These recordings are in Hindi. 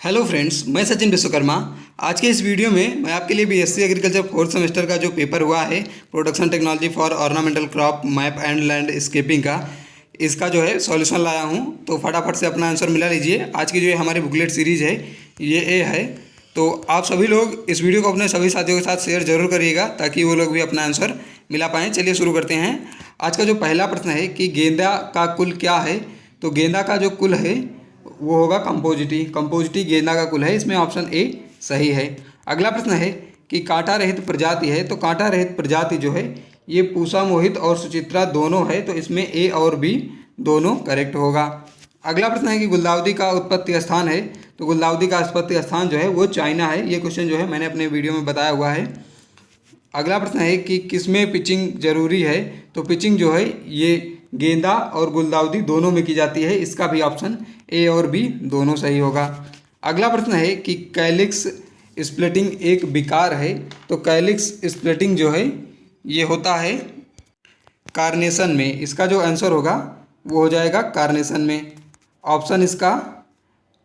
हेलो फ्रेंड्स, मैं सचिन विश्वकर्मा। आज के इस वीडियो में मैं आपके लिए बीएससी एग्रीकल्चर फोर्थ सेमेस्टर का जो पेपर हुआ है production technology for ornamental crop map and landscaping का, इसका जो है सॉल्यूशन लाया हूं। तो फटाफट से अपना आंसर मिला लीजिए। आज की जो ये हमारी बुकलेट सीरीज़ है ये है। तो आप सभी लोग इस वीडियो को अपने सभी साथियों के साथ शेयर जरूर करिएगा ताकि वो लोग भी अपना आंसर मिला पाएँ। चलिए शुरू करते हैं। आज का जो पहला प्रश्न है कि गेंदा का कुल क्या है। तो गेंदा का जो कुल है वो होगा कंपोजिटी। कंपोजिटी गेंदा का कुल है, इसमें ऑप्शन ए सही है। अगला प्रश्न है कि कांटा रहित प्रजाति है। तो कांटा रहित प्रजाति जो है ये पूसा मोहित और सुचित्रा दोनों है, तो इसमें ए और बी दोनों करेक्ट होगा। अगला प्रश्न है कि गुलदाउदी का उत्पत्ति स्थान है। तो गुलदाउदी का उत्पत्ति स्थान जो है वो चाइना है। ये क्वेश्चन जो है मैंने अपने वीडियो में बताया हुआ है। अगला प्रश्न है कि किसमें पिचिंग जरूरी है। तो पिचिंग जो है ये गेंदा और गुलदाउदी दोनों में की जाती है। इसका भी ऑप्शन ए और बी दोनों सही होगा। अगला प्रश्न है कि कैलिक्स स्प्लिटिंग एक विकार है। तो कैलिक्स स्प्लिटिंग जो है ये होता है कार्नेशन में। इसका जो आंसर होगा वो हो जाएगा कार्नेशन में। ऑप्शन इसका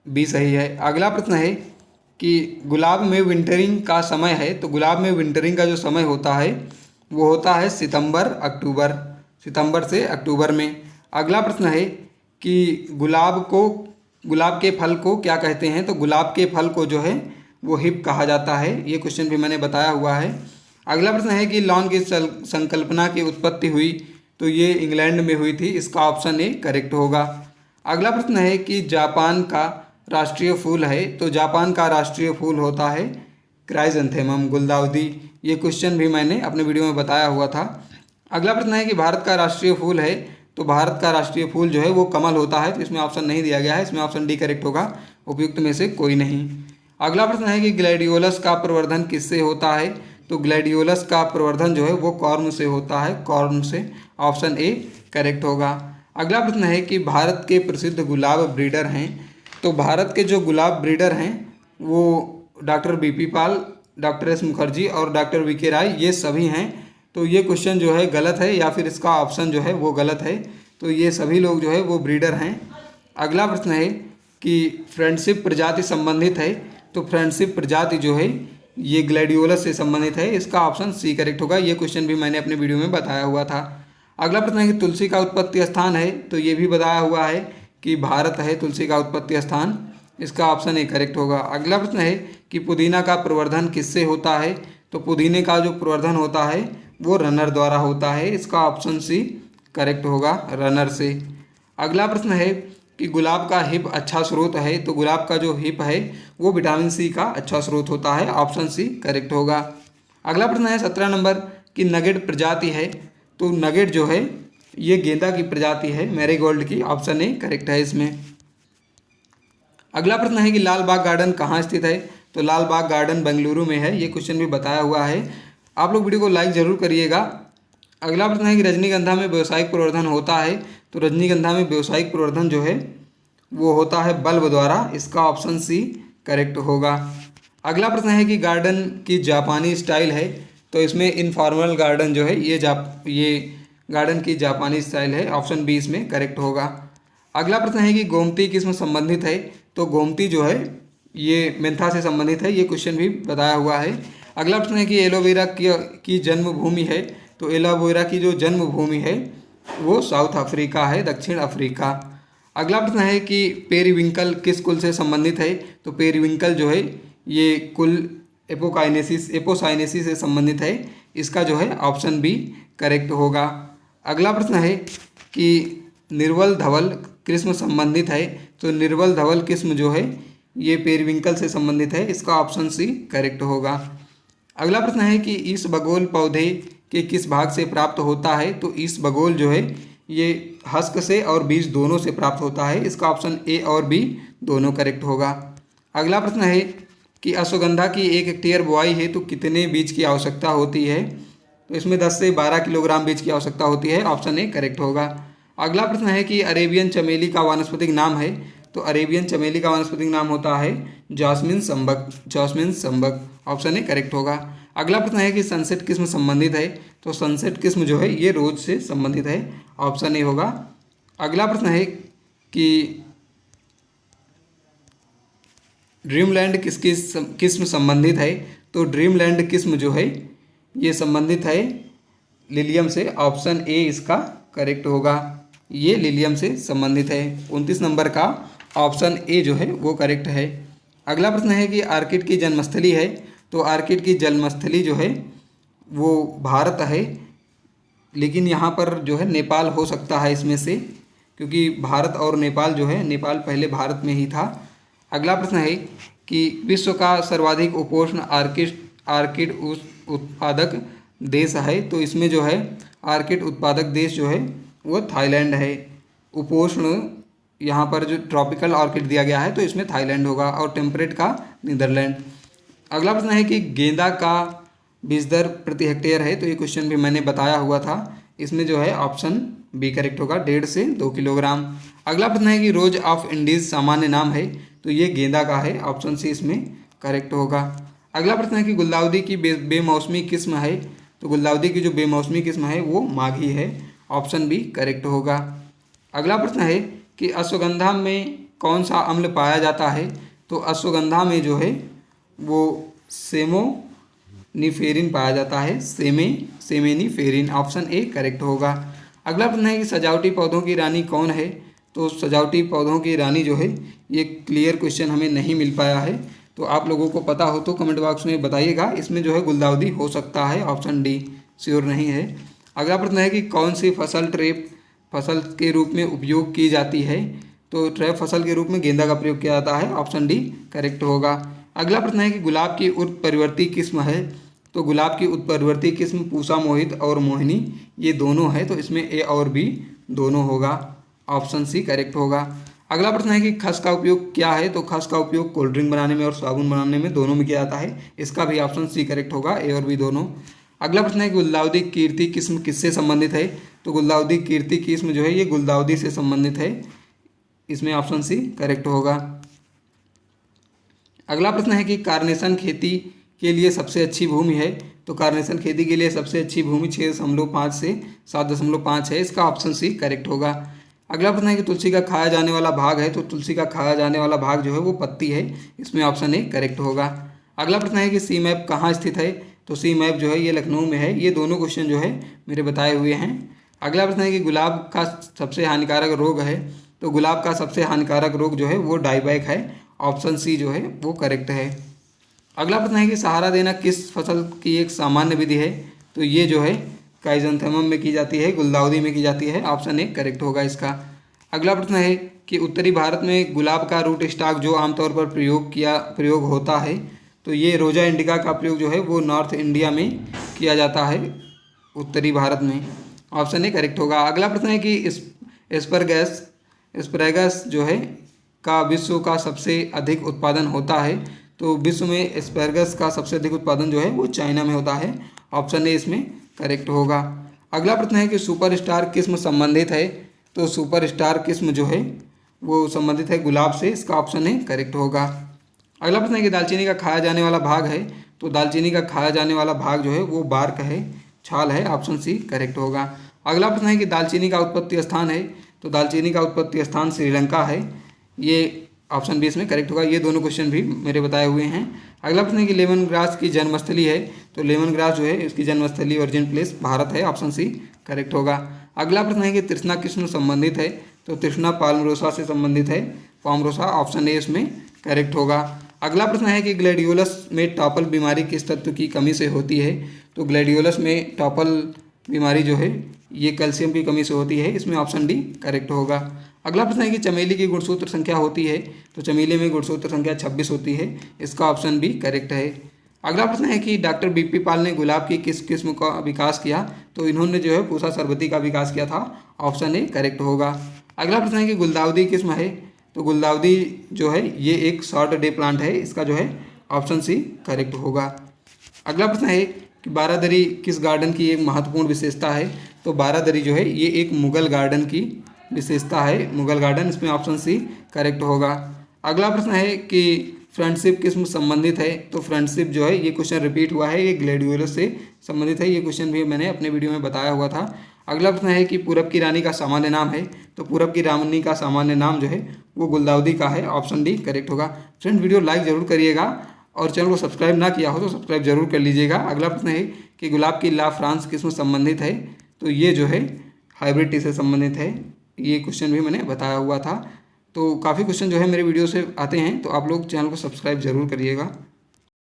बी सही है। अगला प्रश्न है कि गुलाब में विंटरिंग का समय है। तो गुलाब में विंटरिंग का जो समय होता है वो होता है सितंबर से अक्टूबर में। अगला प्रश्न है कि गुलाब के फल को क्या कहते हैं। तो गुलाब के फल को जो है वो हिप कहा जाता है। ये क्वेश्चन भी मैंने बताया हुआ है। अगला प्रश्न है कि लॉन की संकल्पना की उत्पत्ति हुई। तो ये इंग्लैंड में हुई थी। इसका ऑप्शन ए करेक्ट होगा। अगला प्रश्न है कि जापान का राष्ट्रीय फूल है। तो जापान का राष्ट्रीय फूल होता है क्राइजेंथेमम, गुलदाउदी। ये क्वेश्चन भी मैंने अपने वीडियो में बताया हुआ था। अगला प्रश्न है कि भारत का राष्ट्रीय फूल है। तो भारत का राष्ट्रीय फूल जो है वो कमल होता है। तो इसमें ऑप्शन नहीं दिया गया है। इसमें ऑप्शन डी करेक्ट होगा। उपयुक्त में से कोई नहीं। अगला प्रश्न है कि ग्लैडियोलस का प्रवर्धन किससे होता है। तो ग्लैडियोलस का प्रवर्धन जो है वो कॉर्म से होता है, कॉर्म से। ऑप्शन ए करेक्ट होगा। अगला प्रश्न है कि भारत के प्रसिद्ध गुलाब ब्रीडर हैं। तो भारत के जो गुलाब ब्रीडर हैं वो डॉक्टर बीपी पाल, डॉक्टर एस मुखर्जी और डॉक्टर वीके राय, ये सभी हैं। तो ये क्वेश्चन जो है गलत है, या फिर इसका ऑप्शन जो है वो गलत है। तो ये सभी लोग जो है वो ब्रीडर हैं। अगला प्रश्न है कि फ्रेंडशिप प्रजाति संबंधित है। तो फ्रेंडशिप प्रजाति जो है ये ग्लैडियोलस से संबंधित है। इसका ऑप्शन सी करेक्ट होगा। ये क्वेश्चन भी मैंने अपने वीडियो में बताया हुआ था। अगला प्रश्न है कि तुलसी का उत्पत्ति स्थान है। तो ये भी बताया हुआ है कि भारत है तुलसी का उत्पत्ति स्थान। इसका ऑप्शन ए करेक्ट होगा। अगला प्रश्न है कि पुदीना का प्रवर्धन किससे होता है। तो पुदीने का जो प्रवर्धन होता है वो रनर द्वारा होता है। इसका ऑप्शन सी करेक्ट होगा, रनर से। अगला प्रश्न है कि गुलाब का हिप अच्छा स्रोत है। तो गुलाब का जो हिप है वो विटामिन सी का अच्छा स्रोत होता है। ऑप्शन सी करेक्ट होगा। अगला प्रश्न है 17 नंबर कि नगेट प्रजाति है। तो नगेट जो है ये गेंदा की प्रजाति है, मैरीगोल्ड की। ऑप्शन ए करेक्ट है इसमें। अगला प्रश्न है कि लाल बाग गार्डन कहाँ स्थित है। तो लाल बाग गार्डन बेंगलुरु में है। ये क्वेश्चन भी बताया हुआ है। आप लोग वीडियो को लाइक ज़रूर करिएगा। अगला प्रश्न है कि रजनीगंधा में व्यावसायिक प्रवर्धन होता है। तो रजनीगंधा में व्यावसायिक प्रवर्धन जो है वो होता है बल्ब द्वारा। इसका ऑप्शन सी करेक्ट होगा। अगला प्रश्न है कि गार्डन की जापानी स्टाइल है। तो इसमें इनफॉर्मल गार्डन जो है ये गार्डन की जापानी स्टाइल है। ऑप्शन बी इसमें करेक्ट होगा। अगला प्रश्न है कि गोमती किसमें संबंधित है। तो गोमती जो है ये मेंथा से संबंधित है। ये क्वेश्चन भी बताया हुआ है। अगला प्रश्न है कि एलोवेरा की जन्मभूमि है। तो एलोवेरा की जो जन्मभूमि है वो साउथ अफ्रीका है, दक्षिण अफ्रीका। अगला प्रश्न है कि पेरिविंकल किस कुल से संबंधित है। तो पेरिविंकल जो है ये कुल एपोसाइनेसी से संबंधित है। इसका जो है ऑप्शन बी करेक्ट होगा। अगला प्रश्न है कि निर्वल धवल किस्म संबंधित है। तो निर्वल धवल किस्म जो है ये पेरिविंकल से संबंधित है। इसका ऑप्शन सी करेक्ट होगा। अगला प्रश्न है कि इसबगोल पौधे के किस भाग से प्राप्त होता है। तो इसबगोल जो है ये हस्क से और बीज दोनों से प्राप्त होता है। इसका ऑप्शन ए और बी दोनों करेक्ट होगा। अगला प्रश्न है कि अश्वगंधा की 1 हेक्टेयर बुआई है तो कितने बीज की आवश्यकता होती है। तो इसमें 10 से 12 किलोग्राम बीज की आवश्यकता होती है। ऑप्शन ए करेक्ट होगा। अगला प्रश्न है कि अरेबियन चमेली का वानस्पतिक नाम है। तो अरेबियन चमेली का वानस्पतिक नाम होता है जॉस्मिन संबक। ऑप्शन ए करेक्ट होगा। अगला प्रश्न है कि सनसेट किस्म संबंधित है। तो सनसेट किस्म जो है ये रोज से संबंधित है। ऑप्शन ए होगा। अगला प्रश्न है कि ड्रीमलैंड किसकी किस्म संबंधित है? तो ड्रीमलैंड किस्म जो है ये संबंधित है लिलियम से। ऑप्शन ए इसका करेक्ट होगा। ये लिलियम से संबंधित है। 29 नंबर का ऑप्शन ए जो है वो करेक्ट है। अगला प्रश्न है कि आर्किड की जन्मस्थली है। तो आर्किड की जन्मस्थली जो है वो भारत है, लेकिन यहाँ पर जो है नेपाल हो सकता है इसमें से, क्योंकि भारत और नेपाल जो है, नेपाल पहले भारत में ही था। अगला प्रश्न है कि विश्व का सर्वाधिक उपोष्ण आर्किड उत्पादक देश है। तो इसमें जो है आर्किड उत्पादक देश जो है वो थाईलैंड है। उपोष्ण यहाँ पर जो ट्रॉपिकल ऑर्किड दिया गया है तो इसमें थाईलैंड होगा, और टेम्परेट का नीदरलैंड। अगला प्रश्न है कि गेंदा का बीज दर प्रति हेक्टेयर है। तो ये क्वेश्चन भी मैंने बताया हुआ था। इसमें जो है ऑप्शन बी करेक्ट होगा, 1.5 से 2 किलोग्राम। अगला प्रश्न है कि रोज ऑफ इंडीज सामान्य नाम है। तो ये गेंदा का है, ऑप्शन सी इसमें करेक्ट होगा। अगला प्रश्न है कि गुलदाउदी की बेमौसमी किस्म है। तो गुलदाउदी की जो बेमौसमी किस्म है वो माघी है, ऑप्शन बी करेक्ट होगा। अगला प्रश्न है कि अश्वगंधा में कौन सा अम्ल पाया जाता है। तो अश्वगंधा में जो है वो सेमोनिफेरिन पाया जाता है, सेमेनिफेरिन, ऑप्शन ए करेक्ट होगा। अगला प्रश्न है कि सजावटी पौधों की रानी कौन है। तो सजावटी पौधों की रानी जो है ये क्लियर क्वेश्चन हमें नहीं मिल पाया है, तो आप लोगों को पता हो तो कमेंट बॉक्स में बताइएगा। इसमें जो है गुलदाउदी हो सकता है, ऑप्शन डी श्योर नहीं है। अगला प्रश्न है कि कौन सी फसल ट्रैप फसल के रूप में उपयोग की जाती है। तो ट्रैप फसल के रूप में गेंदा का प्रयोग किया जाता है, ऑप्शन डी करेक्ट होगा। अगला प्रश्न है कि गुलाब की उत्परिवर्ती किस्म है। तो गुलाब की उत्परिवर्ती किस्म पूसा मोहित और मोहिनी ये दोनों है, तो इसमें ए और बी दोनों होगा, ऑप्शन सी करेक्ट होगा। अगला प्रश्न है कि खस का उपयोग क्या है। तो खस का उपयोग कोल्ड ड्रिंक बनाने में और साबुन बनाने में दोनों में किया जाता है, इसका भी ऑप्शन सी करेक्ट होगा, ए और बी दोनों। अगला प्रश्न है कि गुलदाउदी कीर्ति किस्म किससे संबंधित है। तो गुलदाउदी कीर्ति किस्म जो है ये गुलदाउदी से संबंधित है, इसमें ऑप्शन सी करेक्ट होगा। अगला प्रश्न है कि कार्नेशन खेती के लिए सबसे अच्छी भूमि है। तो कार्नेशन खेती के लिए सबसे अच्छी भूमि 6.5 से 7.5 है, इसका ऑप्शन सी करेक्ट होगा। अगला प्रश्न है कि तुलसी का खाया जाने वाला भाग है। तो तुलसी का खाया जाने वाला भाग जो है वो पत्ती है, इसमें ऑप्शन ए करेक्ट होगा। अगला प्रश्न है कि सी मैप कहाँ स्थित है। तो सी मैप जो है ये लखनऊ में है। ये दोनों क्वेश्चन जो है मेरे बताए हुए हैं। अगला प्रश्न है कि गुलाब का सबसे हानिकारक रोग है। तो गुलाब का सबसे हानिकारक रोग जो है वो डाईबैक है, ऑप्शन सी जो है वो करेक्ट है। अगला प्रश्न है कि सहारा देना किस फसल की एक सामान्य विधि है। तो ये जो है क्राइसैंथेमम में की जाती है, गुलदाउदी में की जाती है, ऑप्शन ए करेक्ट होगा इसका। अगला प्रश्न है कि उत्तरी भारत में गुलाब का रूट स्टॉक जो आमतौर पर प्रयोग होता है। तो ये रोजा इंडिका का प्रयोग जो है वो नॉर्थ इंडिया में किया जाता है, उत्तरी भारत में, ऑप्शन ए करेक्ट होगा। अगला प्रश्न है कि एस्परगस जो है का विश्व का सबसे अधिक उत्पादन होता है। तो विश्व में एस्परगस का सबसे अधिक उत्पादन जो है वो चाइना में होता है, ऑप्शन ए इसमें करेक्ट होगा। अगला प्रश्न है कि सुपरस्टार किस्म संबंधित है। तो सुपरस्टार किस्म जो है वो संबंधित है गुलाब से, इसका ऑप्शन ए करेक्ट होगा। अगला प्रश्न है कि दालचीनी का खाया जाने वाला भाग है। तो दालचीनी का खाया जाने वाला भाग जो है वो बार्क है, छाल है, ऑप्शन सी करेक्ट होगा। अगला प्रश्न है कि दालचीनी का उत्पत्ति स्थान है। तो दालचीनी का उत्पत्ति स्थान श्रीलंका है, ये ऑप्शन बी इसमें करेक्ट होगा। ये दोनों क्वेश्चन भी मेरे बताए हुए हैं। अगला प्रश्न है कि लेमन ग्रास की जन्मस्थली है। तो लेमन ग्रास जो है इसकी जन्मस्थली ओरिजिन प्लेस भारत है, ऑप्शन सी करेक्ट होगा। अगला प्रश्न है कि तृष्णा किस्म संबंधित है। तो तृष्णा पाल्मरोसा से संबंधित है, पाल्मरोसा, ऑप्शन ए इसमें करेक्ट होगा। अगला प्रश्न है कि ग्लैडियोलस में टॉपल बीमारी किस तत्व की कमी से होती है। तो ग्लैडियोलस में टॉपल बीमारी जो है ये कैल्शियम की कमी से होती है, इसमें ऑप्शन डी करेक्ट होगा। अगला प्रश्न है कि चमेली की गुणसूत्र संख्या होती है। तो चमेली में गुणसूत्र संख्या 26 होती है, इसका ऑप्शन बी करेक्ट है। अगला प्रश्न है कि डॉक्टर बीपी पाल ने गुलाब की किस किस्म का विकास किया। तो इन्होंने जो है पूसा सरबती का विकास किया था, ऑप्शन ए करेक्ट होगा। अगला प्रश्न है कि गुलदाउदी किस्म है। तो गुलदाउदी जो है ये एक शॉर्ट डे प्लांट है, इसका जो है ऑप्शन सी करेक्ट होगा। अगला प्रश्न है कि बारादरी किस गार्डन की एक महत्वपूर्ण विशेषता है। तो बारादरी जो है ये एक मुगल गार्डन की विशेषता है, मुगल गार्डन, इसमें ऑप्शन सी करेक्ट होगा। अगला प्रश्न है कि फ्रेंडशिप किस्म संबंधित है। तो फ्रेंडशिप जो है ये क्वेश्चन रिपीट हुआ है, ये ग्लैडियोलस से संबंधित है, ये क्वेश्चन भी मैंने अपने वीडियो में बताया हुआ था। अगला प्रश्न है कि पूरब की रानी का सामान्य नाम है, तो पूरब की रानी का सामान्य नाम जो है वो गुलदाउदी का है। ऑप्शन डी करेक्ट होगा। फ्रेंड्स वीडियो लाइक ज़रूर करिएगा और चैनल को सब्सक्राइब ना किया हो तो सब्सक्राइब जरूर कर लीजिएगा। अगला प्रश्न है कि गुलाब की ला फ्रांस किसमें संबंधित है, तो ये जो है हाइब्रिड टी से संबंधित है। ये क्वेश्चन भी मैंने बताया हुआ था। तो काफ़ी क्वेश्चन जो है मेरे वीडियो से आते हैं, तो आप लोग चैनल को सब्सक्राइब जरूर करिएगा।